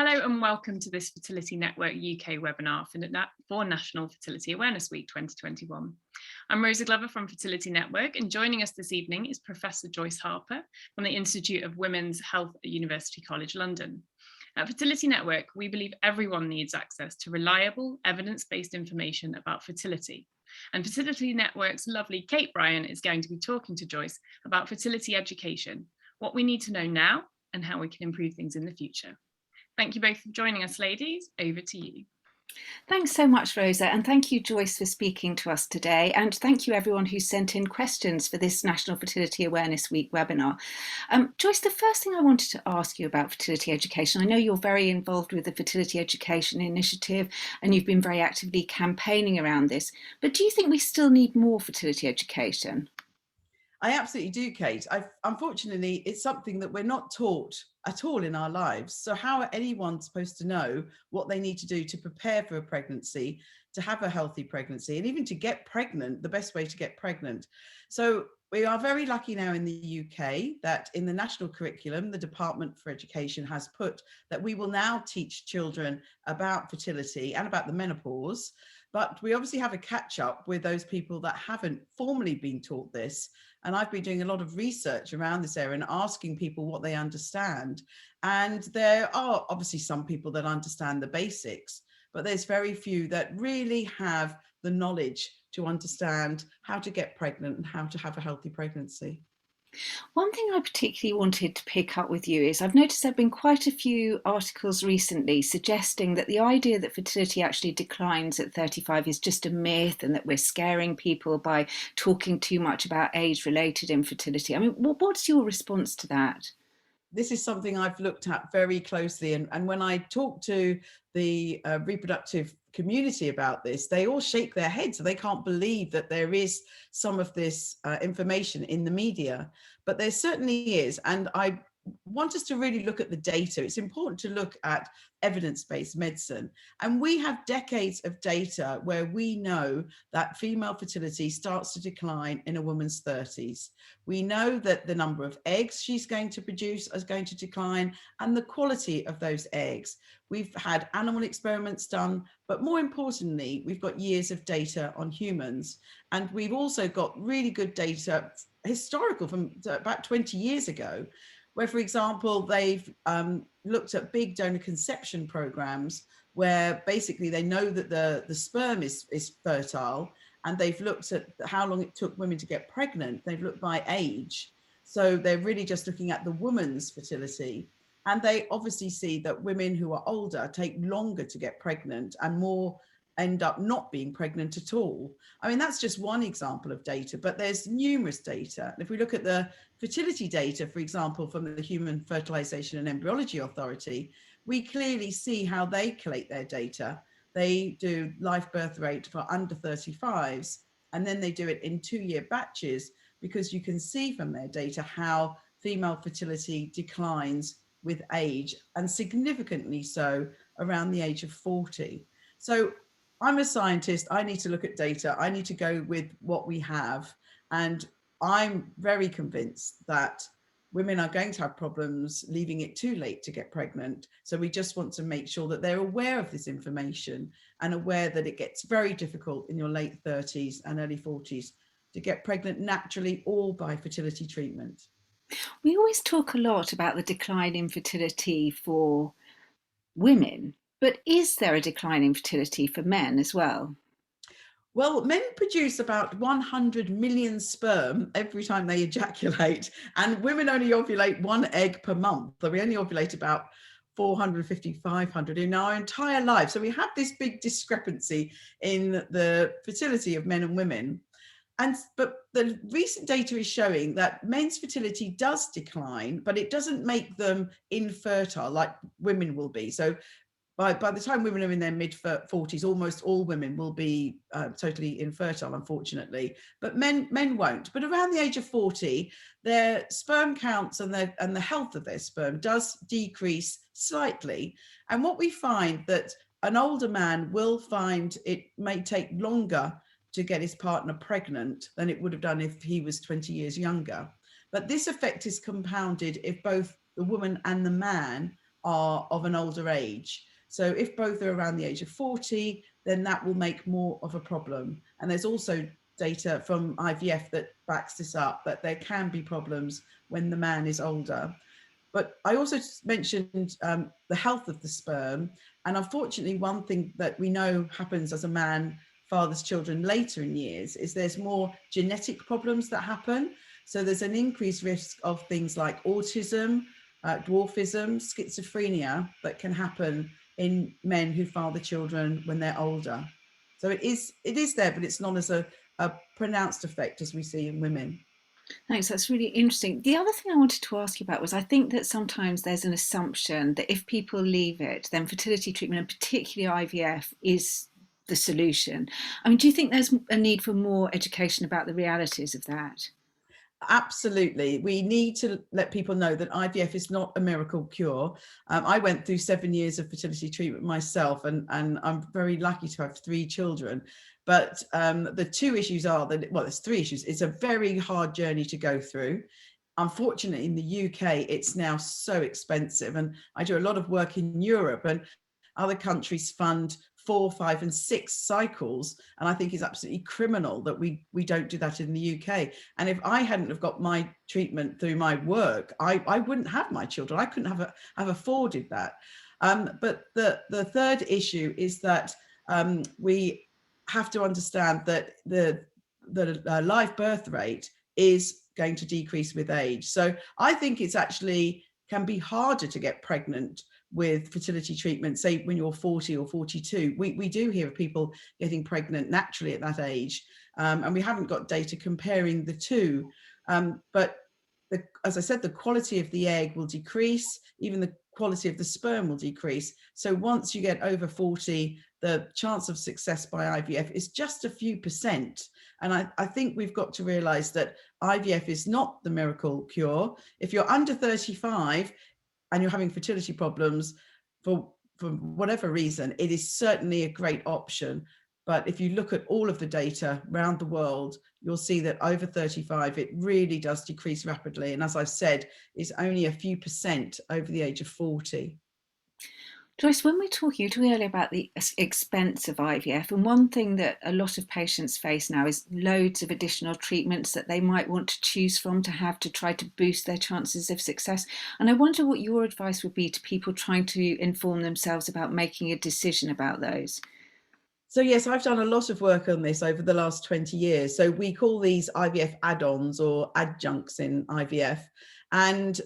Hello and welcome to this Fertility Network UK webinar for National Fertility Awareness Week 2021. I'm Rosa Glover from Fertility Network, and joining us this evening is Professor Joyce Harper from the Institute of Women's Health at University College London. At Fertility Network, we believe everyone needs access to reliable, evidence-based information about fertility. And Fertility Network's lovely Kate Bryan is going to be talking to Joyce about fertility education, what we need to know now, and how we can improve things in the future. Thank you both for joining us, ladies. Over to you. Thanks so much, Rosa, and thank you, Joyce, for speaking to us today. And thank you, everyone who sent in questions for this National Fertility Awareness Week webinar. Joyce, the first thing I wanted to ask you about fertility education, I know you're very involved with the Fertility Education Initiative and you've been very actively campaigning around this, but do you think we still need more fertility education? I absolutely do, Kate. Unfortunately, it's something that we're not taught at all in our lives. So how are anyone supposed to know what they need to do to prepare for a pregnancy, to have a healthy pregnancy, and even to get pregnant, the best way to get pregnant? So we are very lucky now in the UK that in the national curriculum, the Department for Education has put that we will now teach children about fertility and about the menopause. But we obviously have a catch up with those people that haven't formally been taught this. And I've been doing a lot of research around this area and asking people what they understand. And there are obviously some people that understand the basics, but there's very few that really have the knowledge to understand how to get pregnant and how to have a healthy pregnancy. One thing I particularly wanted to pick up with you is I've noticed there have been quite a few articles recently suggesting that the idea that fertility actually declines at 35 is just a myth and that we're scaring people by talking too much about age-related infertility. I mean, what's your response to that? This is something I've looked at very closely. And when I talk to the reproductive community about this, they all shake their heads. So they can't believe that there is some of this information in the media, but there certainly is. And I want us to really look at the data. It's important to look at evidence-based medicine. And we have decades of data where we know that female fertility starts to decline in a woman's 30s. We know that the number of eggs she's going to produce is going to decline and the quality of those eggs. We've had animal experiments done, but more importantly, we've got years of data on humans. And we've also got really good data, historical from about 20 years ago, where, for example, they've looked at big donor conception programs where basically they know that the sperm is fertile, and they've looked at how long it took women to get pregnant. They've looked by age. So they're really just looking at the woman's fertility. And they obviously see that women who are older take longer to get pregnant and more end up not being pregnant at all. I mean, that's just one example of data, but there's numerous data. And if we look at the fertility data, for example, from the Human Fertilization and Embryology Authority, we clearly see how they collate their data. They do live birth rate for under 35s, and then they do it in 2-year batches, because you can see from their data how female fertility declines with age, and significantly so around the age of 40. So I'm a scientist, I need to look at data, I need to go with what we have. And I'm very convinced that women are going to have problems leaving it too late to get pregnant. So we just want to make sure that they're aware of this information and aware that it gets very difficult in your late 30s and early 40s to get pregnant naturally or by fertility treatment. We always talk a lot about the decline in fertility for women, but is there a decline in fertility for men as well? Well, men produce about 100 million sperm every time they ejaculate, and women only ovulate 1 egg per month. So we only ovulate about 450, 500 in our entire life. So we have this big discrepancy in the fertility of men and women. But the recent data is showing that men's fertility does decline, but it doesn't make them infertile like women will be. So by the time women are in their mid-40s, almost all women will be totally infertile, unfortunately. But men won't. But around the age of 40, their sperm counts and the health of their sperm does decrease slightly. And what we find that an older man will find it may take longer to get his partner pregnant than it would have done if he was 20 years younger. But this effect is compounded if both the woman and the man are of an older age. So if both are around the age of 40, then that will make more of a problem. And there's also data from IVF that backs this up, that there can be problems when the man is older. But I also mentioned the health of the sperm. And unfortunately, one thing that we know happens as a man fathers children later in years is there's more genetic problems that happen. So there's an increased risk of things like autism, dwarfism, schizophrenia that can happen in men who father children when they're older. So it is there, but it's not as a pronounced effect as we see in women. Thanks, that's really interesting. The other thing I wanted to ask you about was I think that sometimes there's an assumption that if people leave it, then fertility treatment, and particularly IVF, is the solution. I mean, do you think there's a need for more education about the realities of that? Absolutely. We need to let people know that IVF is not a miracle cure. I went through 7 years of fertility treatment myself, and I'm very lucky to have 3 children. But the 2 issues are that, well, there's 3 issues. It's a very hard journey to go through. Unfortunately, in the UK, it's now so expensive. And I do a lot of work in Europe, and other countries fund 4, 5, and 6 cycles, and I think it's absolutely criminal that we don't do that in the UK. And if I hadn't have got my treatment through my work, I wouldn't have my children. I couldn't have afforded that. But the third issue is that we have to understand that the live birth rate is going to decrease with age. So I think it's actually can be harder to get pregnant with fertility treatment, say when you're 40 or 42. We do hear of people getting pregnant naturally at that age, and we haven't got data comparing the two. But as I said, the quality of the egg will decrease, even the quality of the sperm will decrease. So once you get over 40, the chance of success by IVF is just a few percent. And I think we've got to realize that IVF is not the miracle cure. If you're under 35, and you're having fertility problems for whatever reason, it is certainly a great option. But if you look at all of the data around the world, you'll see that over 35, it really does decrease rapidly. And as I've said, it's only a few percent over the age of 40. Joyce, when you were talking earlier about the expense of IVF, and one thing that a lot of patients face now is loads of additional treatments that they might want to choose from to have to try to boost their chances of success. And I wonder what your advice would be to people trying to inform themselves about making a decision about those. So yes, I've done a lot of work on this over the last 20 years. So we call these IVF add-ons or adjuncts in IVF. And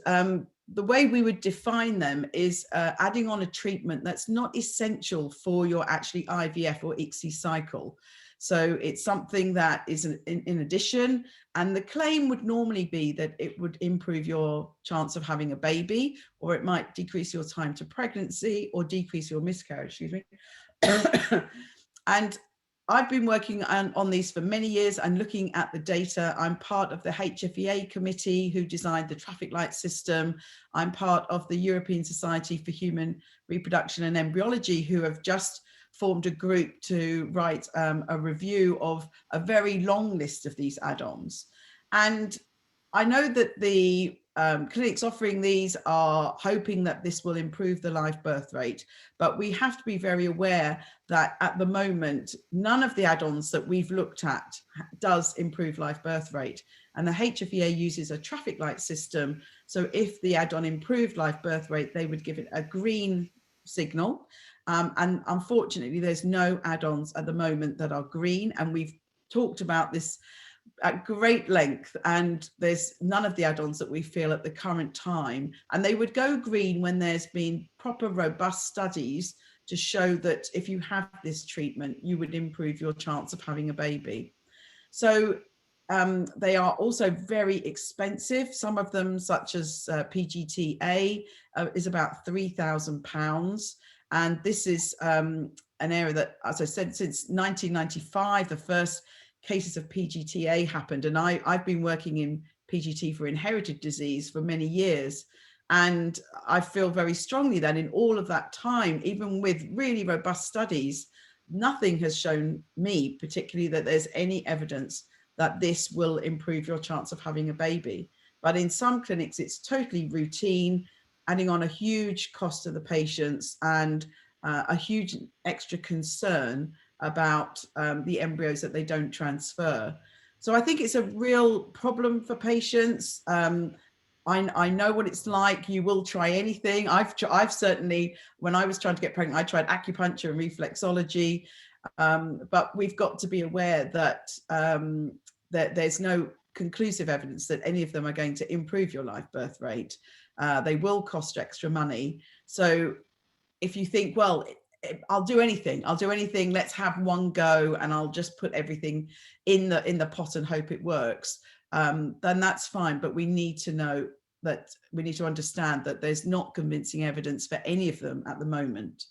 the way we would define them is adding on a treatment that's not essential for your actually IVF or ICSI cycle. So it's something that is in addition, and the claim would normally be that it would improve your chance of having a baby, or it might decrease your time to pregnancy or decrease your miscarriage, excuse me. And I've been working on these for many years and looking at the data. I'm part of the HFEA committee who designed the traffic light system. I'm part of the European Society for Human Reproduction and Embryology, who have just formed a group to write a review of a very long list of these add-ons. And I know that the clinics offering these are hoping that this will improve the live birth rate, but we have to be very aware that at the moment, none of the add-ons that we've looked at does improve live birth rate. And the HFEA uses a traffic light system. So if the add-on improved live birth rate, they would give it a green signal. And unfortunately, there's no add-ons at the moment that are green. And we've talked about this at great length, and there's none of the add-ons that we feel at the current time. And they would go green when there's been proper robust studies to show that if you have this treatment, you would improve your chance of having a baby. So they are also very expensive. Some of them, such as PGTA, is about £3,000. And this is an area that, as I said, since 1995, the first cases of PGTA happened. And I've been working in PGT for inherited disease for many years. And I feel very strongly that in all of that time, even with really robust studies, nothing has shown me particularly that there's any evidence that this will improve your chance of having a baby. But in some clinics, it's totally routine. adding on a huge cost to the patients and a huge extra concern about the embryos that they don't transfer. So I think it's a real problem for patients. I know what it's like. You will try anything. I've certainly, when I was trying to get pregnant, I tried acupuncture and reflexology, but we've got to be aware that that there's no conclusive evidence that any of them are going to improve your live birth rate. They will cost extra money. So if you think, well, I'll do anything, let's have one go and I'll just put everything in the pot and hope it works, then that's fine. But we need to know that, we need to understand that there's not convincing evidence for any of them at the moment.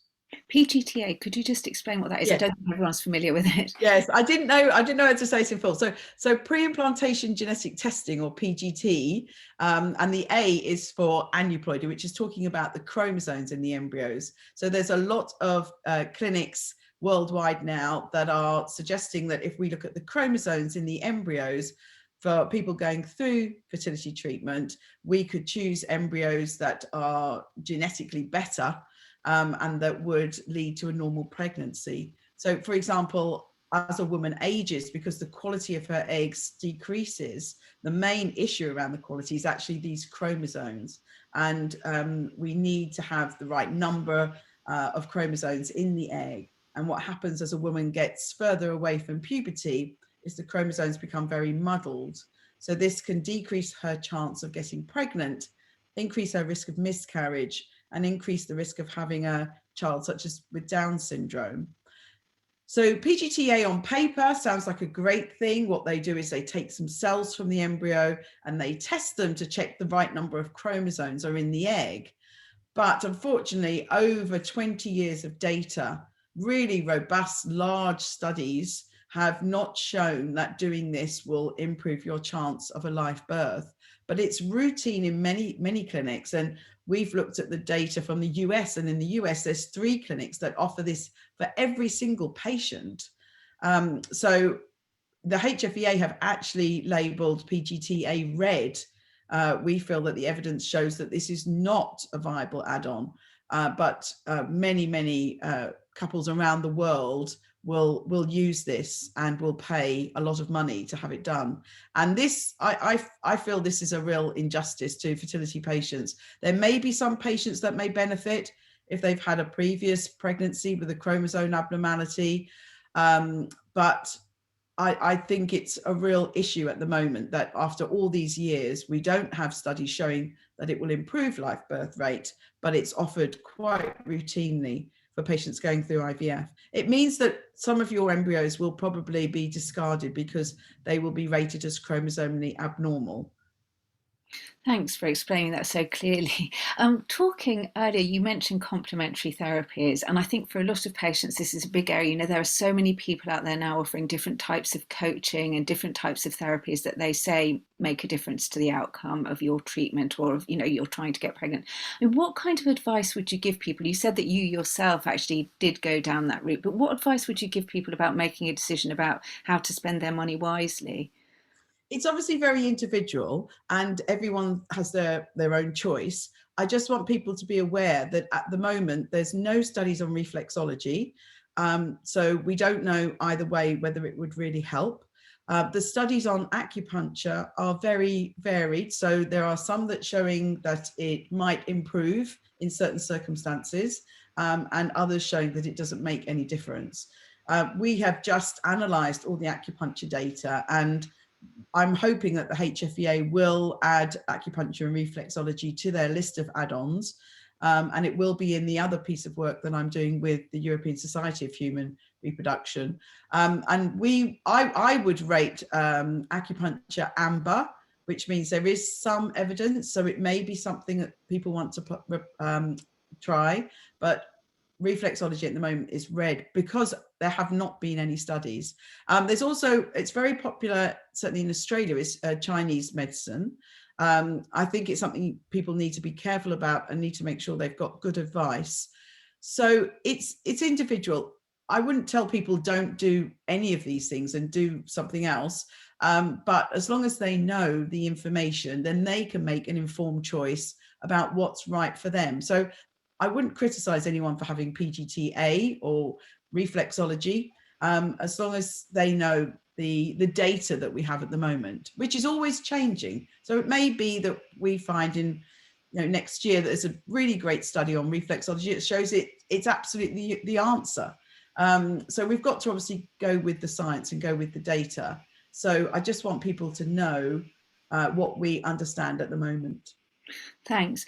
PGTA, could you just explain what that is? Yes. I don't think everyone's familiar with it. Yes, I didn't know how to say it in full. So pre-implantation genetic testing, or PGT, and the A is for aneuploidy, which is talking about the chromosomes in the embryos. So there's a lot of clinics worldwide now that are suggesting that if we look at the chromosomes in the embryos for people going through fertility treatment, we could choose embryos that are genetically better, and that would lead to a normal pregnancy. So, for example, as a woman ages, because the quality of her eggs decreases, the main issue around the quality is actually these chromosomes. And we need to have the right number of chromosomes in the egg. And what happens as a woman gets further away from puberty is the chromosomes become very muddled. So this can decrease her chance of getting pregnant, increase her risk of miscarriage, and increase the risk of having a child such as with Down syndrome. So PGTA on paper sounds like a great thing. What they do is they take some cells from the embryo and they test them to check the right number of chromosomes are in the egg. But unfortunately, over 20 years of data, really robust, large studies have not shown that doing this will improve your chance of a live birth. But it's routine in many clinics. And we've looked at the data from the US, and in the US, there's 3 clinics that offer this for every single patient. So the HFEA have actually labeled PGTA red. We feel that the evidence shows that this is not a viable add-on, but many couples around the world will use this and will pay a lot of money to have it done. And this, I feel this is a real injustice to fertility patients. There may be some patients that may benefit if they've had a previous pregnancy with a chromosome abnormality, but I think it's a real issue at the moment that after all these years, we don't have studies showing that it will improve live birth rate, but it's offered quite routinely for patients going through IVF. It means that some of your embryos will probably be discarded because they will be rated as chromosomally abnormal. Thanks for explaining that so clearly. Talking earlier, you mentioned complementary therapies, and I think for a lot of patients, this is a big area. You know, there are so many people out there now offering different types of coaching and different types of therapies that they say make a difference to the outcome of your treatment, or if, you know, you're trying to get pregnant. I mean, what kind of advice would you give people? You said that you yourself actually did go down that route, but what advice would you give people about making a decision about how to spend their money wisely? It's obviously very individual and everyone has their own choice. I just want people to be aware that at the moment, there's no studies on reflexology. So we don't know either way whether it would really help. The studies on acupuncture are very varied. So there are some that showing that it might improve in certain circumstances, and others showing that it doesn't make any difference. We have just analysed all the acupuncture data, and I'm hoping that the HFEA will add acupuncture and reflexology to their list of add-ons, and it will be in the other piece of work that I'm doing with the European Society of Human Reproduction. And I would rate acupuncture amber, which means there is some evidence, so it may be something that people want to try, but reflexology at the moment is red because there have not been any studies. There's also, it's very popular, certainly in Australia, is Chinese medicine. I think it's something people need to be careful about and need to make sure they've got good advice. So it's individual. I wouldn't tell people don't do any of these things and do something else. But as long as they know the information, then they can make an informed choice about what's right for them. So I wouldn't criticize anyone for having PGTA or reflexology, as long as they know the data that we have at the moment, which is always changing. So it may be that we find in next year that there's a really great study on reflexology. It shows it's absolutely the answer. So we've got to obviously go with the science and go with the data. So I just want people to know what we understand at the moment. Thanks.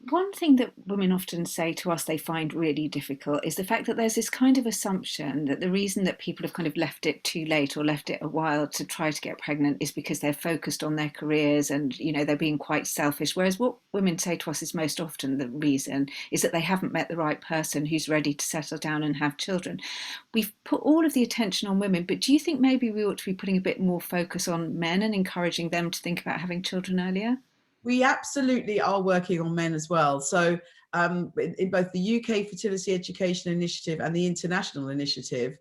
One thing that women often say to us they find really difficult is the fact that there's this kind of assumption that the reason that people have kind of left it too late or left it a while to try to get pregnant is because they're focused on their careers and, they're being quite selfish. Whereas what women say to us is most often the reason is that they haven't met the right person who's ready to settle down and have children. We've put all of the attention on women, but do you think maybe we ought to be putting a bit more focus on men and encouraging them to think about having children earlier? We absolutely are working on men as well. So in both the UK Fertility Education Initiative and the International Initiative,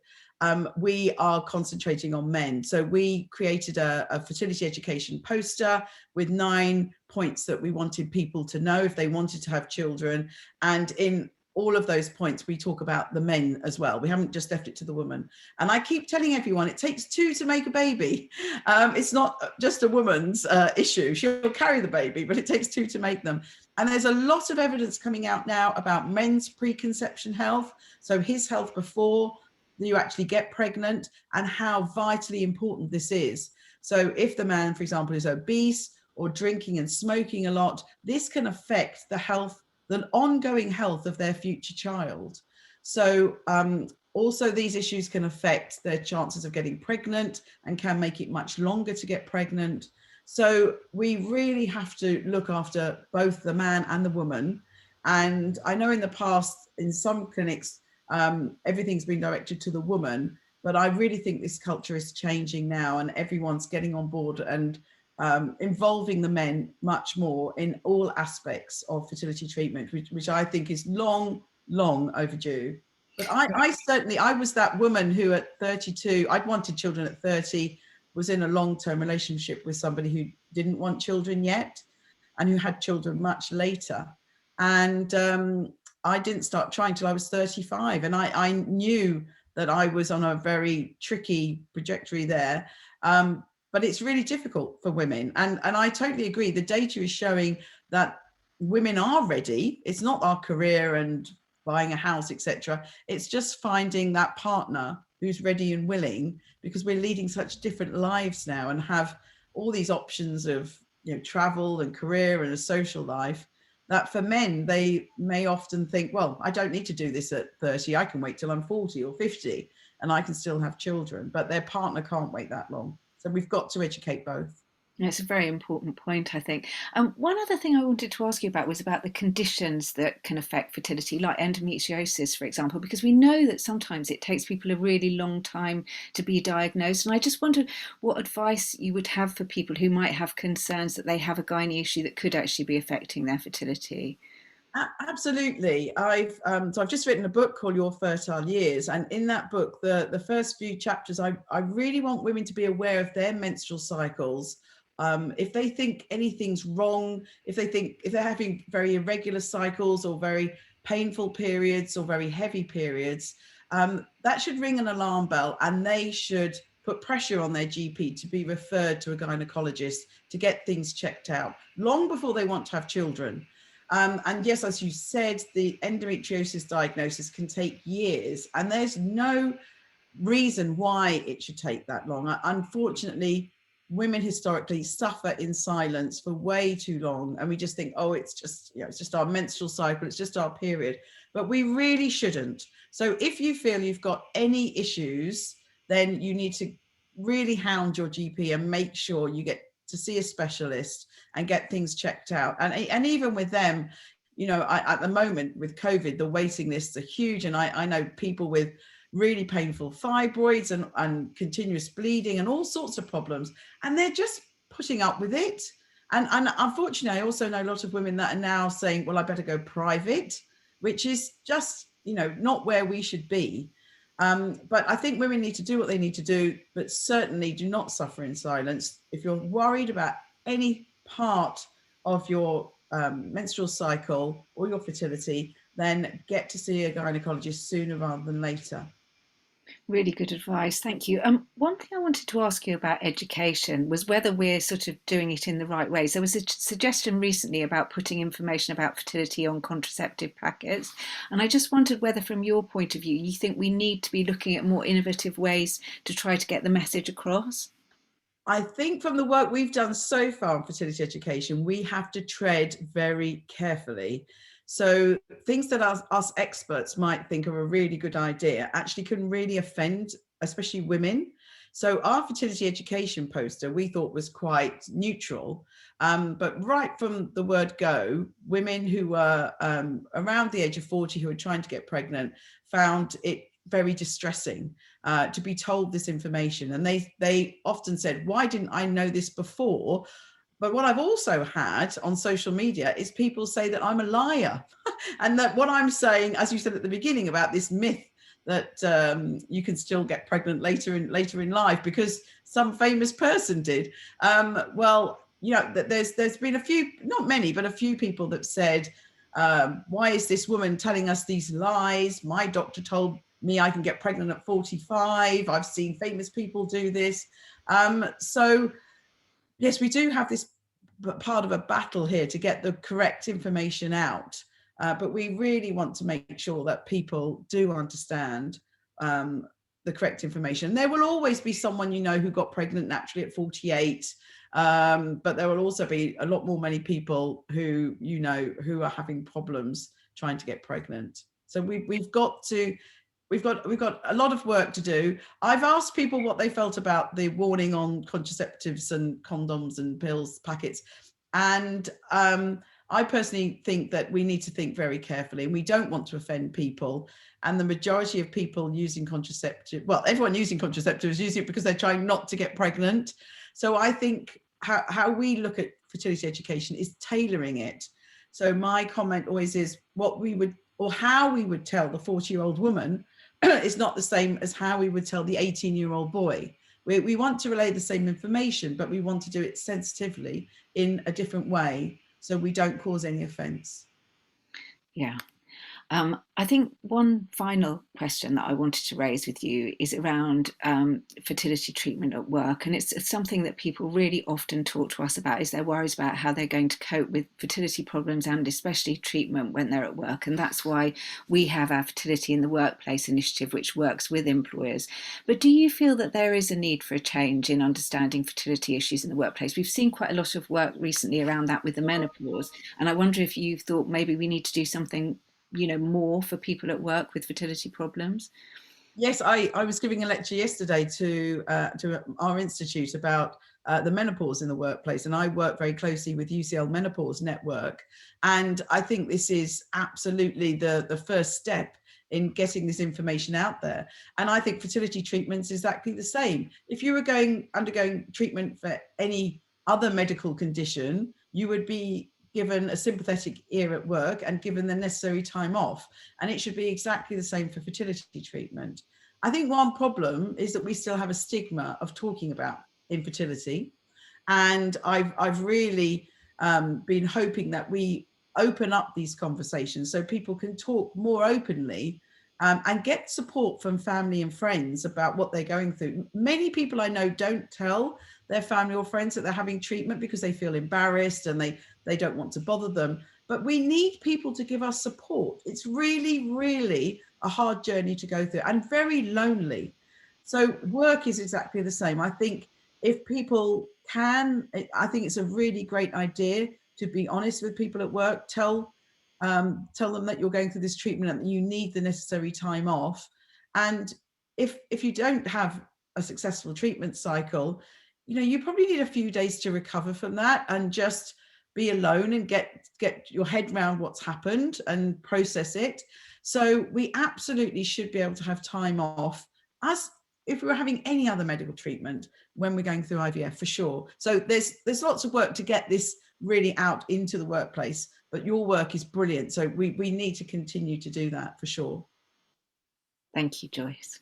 we are concentrating on men. So we created a fertility education poster with 9 points that we wanted people to know if they wanted to have children. And in all of those points, we talk about the men as well. We haven't just left it to the woman. And I keep telling everyone, it takes 2 to make a baby. It's not just a woman's issue. She'll carry the baby, but it takes 2 to make them. And there's a lot of evidence coming out now about men's preconception health. So his health before you actually get pregnant and how vitally important this is. So if the man, for example, is obese or drinking and smoking a lot, this can affect the ongoing health of their future child. So also these issues can affect their chances of getting pregnant and can make it much longer to get pregnant. So we really have to look after both the man and the woman. And I know in the past, in some clinics, everything's been directed to the woman, but I really think this culture is changing now and everyone's getting on board and involving the men much more in all aspects of fertility treatment, which I think is long overdue. But I was that woman who at 32, I'd wanted children at 30, was in a long-term relationship with somebody who didn't want children yet and who had children much later. And I didn't start trying till I was 35. And I knew that I was on a very tricky trajectory there. But it's really difficult for women. And I totally agree. The data is showing that women are ready. It's not our career and buying a house, etc. It's just finding that partner who's ready and willing, because we're leading such different lives now and have all these options of travel and career and a social life, that for men, they may often think, well, I don't need to do this at 30. I can wait till I'm 40 or 50 and I can still have children, but their partner can't wait that long. So we've got to educate both. It's a very important point, I think. One other thing I wanted to ask you about was about the conditions that can affect fertility, like endometriosis, for example, because we know that sometimes it takes people a really long time to be diagnosed. And I just wondered what advice you would have for people who might have concerns that they have a gynae issue that could actually be affecting their fertility. Absolutely. I've just written a book called Your Fertile Years, and in that book, the first few chapters, I really want women to be aware of their menstrual cycles. If they think anything's wrong, if they're having very irregular cycles or very painful periods or very heavy periods, that should ring an alarm bell, and they should put pressure on their GP to be referred to a gynecologist to get things checked out long before they want to have children. And yes, as you said, the endometriosis diagnosis can take years, and there's no reason why it should take that long. Unfortunately, women historically suffer in silence for way too long, and we just think, oh, it's just our menstrual cycle, it's just our period, but we really shouldn't. So if you feel you've got any issues, then you need to really hound your GP and make sure you get to see a specialist and get things checked out. And even with them, at the moment with COVID, the waiting lists are huge. And I know people with really painful fibroids and continuous bleeding and all sorts of problems, and they're just putting up with it. And unfortunately, I also know a lot of women that are now saying, well, I better go private, which is just, not where we should be. But I think women need to do what they need to do, but certainly do not suffer in silence. If you're worried about any part of your menstrual cycle or your fertility, then get to see a gynecologist sooner rather than later. Really good advice, thank you. One thing I wanted to ask you about education was whether we're sort of doing it in the right ways. There was a suggestion recently about putting information about fertility on contraceptive packets, and I just wondered whether, from your point of view, you think we need to be looking at more innovative ways to try to get the message across? I think from the work we've done so far in fertility education, we have to tread very carefully. So things that us experts might think are a really good idea actually can really offend, especially women. So our fertility education poster we thought was quite neutral, but right from the word go, women who were around the age of 40 who were trying to get pregnant found it very distressing to be told this information. And they often said, why didn't I know this before? But what I've also had on social media is people say that I'm a liar and that what I'm saying, as you said at the beginning about this myth that you can still get pregnant later in life because some famous person did. Well, you know, there's been a few, not many, but a few people that said, why is this woman telling us these lies? My doctor told me I can get pregnant at 45. I've seen famous people do this. So yes, we do have this part of a battle here to get the correct information out. But we really want to make sure that people do understand the correct information. There will always be someone, you know, who got pregnant naturally at 48. But there will also be a lot more many people who, you know, who are having problems trying to get pregnant. So we've got a lot of work to do. I've asked people what they felt about the warning on contraceptives and condoms and pills packets. And I personally think that we need to think very carefully, and we don't want to offend people. And the majority of people using contraceptive, well, everyone using contraceptives use it because they're trying not to get pregnant. So I think how we look at fertility education is tailoring it. So my comment always is what we would, or how we would tell the 40-year-old woman is not the same as how we would tell the 18-year-old boy. We want to relay the same information, but we want to do it sensitively in a different way so we don't cause any offence. Yeah. I think one final question that I wanted to raise with you is around fertility treatment at work. And it's something that people really often talk to us about, is their worries about how they're going to cope with fertility problems and especially treatment when they're at work. And that's why we have our Fertility in the Workplace initiative, which works with employers. But do you feel that there is a need for a change in understanding fertility issues in the workplace? We've seen quite a lot of work recently around that with the menopause. And I wonder if you've thought maybe we need to do something, you know, more for people at work with fertility problems. Yes, I was giving a lecture yesterday to our institute about the menopause in the workplace, and I work very closely with UCL Menopause Network, and I think this is absolutely the first step in getting this information out there. And I think fertility treatments is exactly the same. If you were undergoing treatment for any other medical condition, you would be given a sympathetic ear at work and given the necessary time off. And it should be exactly the same for fertility treatment. I think one problem is that we still have a stigma of talking about infertility. And I've really been hoping that we open up these conversations so people can talk more openly and get support from family and friends about what they're going through. Many people I know don't tell their family or friends that they're having treatment because they feel embarrassed and they don't want to bother them. But we need people to give us support. It's really, really a hard journey to go through and very lonely. So work is exactly the same. I think if people can, I think it's a really great idea to be honest with people at work, tell them that you're going through this treatment and you need the necessary time off. And if you don't have a successful treatment cycle, you know, you probably need a few days to recover from that and just be alone and get your head around what's happened and process it. So we absolutely should be able to have time off as if we were having any other medical treatment when we're going through IVF, for sure. So there's lots of work to get this really out into the workplace, but your work is brilliant. So we need to continue to do that for sure. Thank you, Joyce.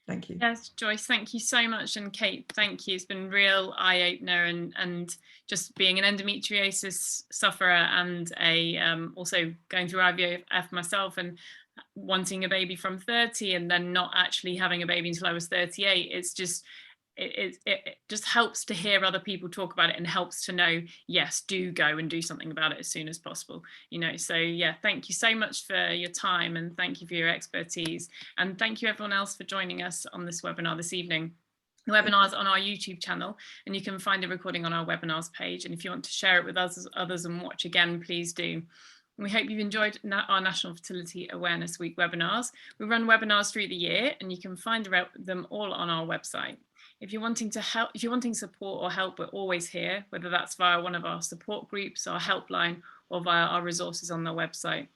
Thank you. Yes, Joyce, thank you so much. And Kate, thank you. It's been a real eye-opener, and just being an endometriosis sufferer and also going through IVF myself and wanting a baby from 30 and then not actually having a baby until I was 38. It's just, it just helps to hear other people talk about it, and helps to know, yes, do go and do something about it as soon as possible, you know. So yeah, thank you so much for your time, and thank you for your expertise, and thank you everyone else for joining us on this webinar this evening. The webinar is on our YouTube channel, and you can find a recording on our webinars page, and if you want to share it with others and watch again, please do. We hope you've enjoyed our National Fertility Awareness Week webinars. We run webinars through the year, and you can find them all on our website. If you're wanting support or help, we're always here, whether that's via one of our support groups, our helpline, or via our resources on the website.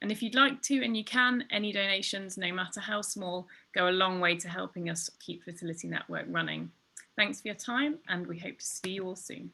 And if you'd like to, and you can, any donations, no matter how small, go a long way to helping us keep Fertility Network running. Thanks for your time, and we hope to see you all soon.